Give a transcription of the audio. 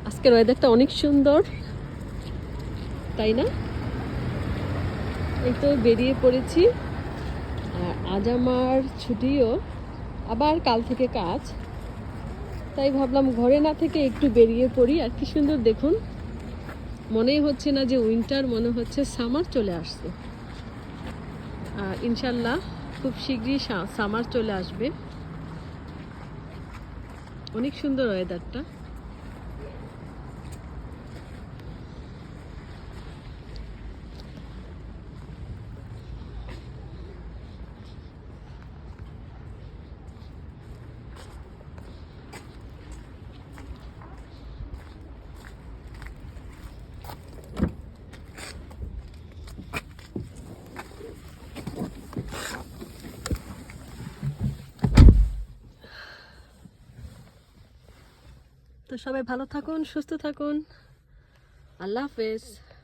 আজকের ওয়েদারটা অনেক সুন্দর, তাই না? এই তো বেরিয়ে পড়েছি। আর আজ আমার ছুটিও, আবার কাল থেকে কাজ, তাই ভাবলাম ঘরে না থেকে একটু বেরিয়ে পড়ি। আর কি সুন্দর দেখুন, মনেই হচ্ছে না যে উইন্টার, মনে হচ্ছে সামার চলে আসছে। ইনশাল্লাহ খুব শীঘ্রই সামার চলে আসবে। অনেক সুন্দর ওয়েদারটা। তো সবাই ভালো থাকুন, সুস্থ থাকুন। আল্লাহ হাফেজ।